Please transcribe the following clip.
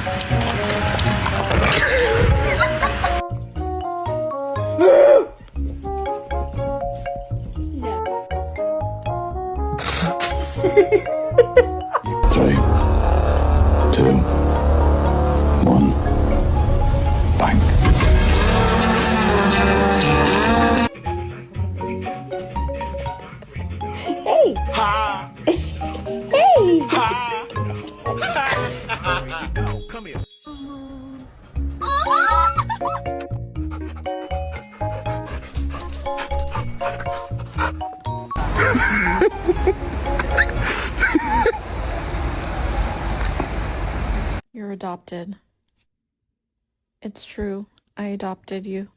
Three, two, one, bang. Hey! Come here. You're adopted. It's true. I adopted you.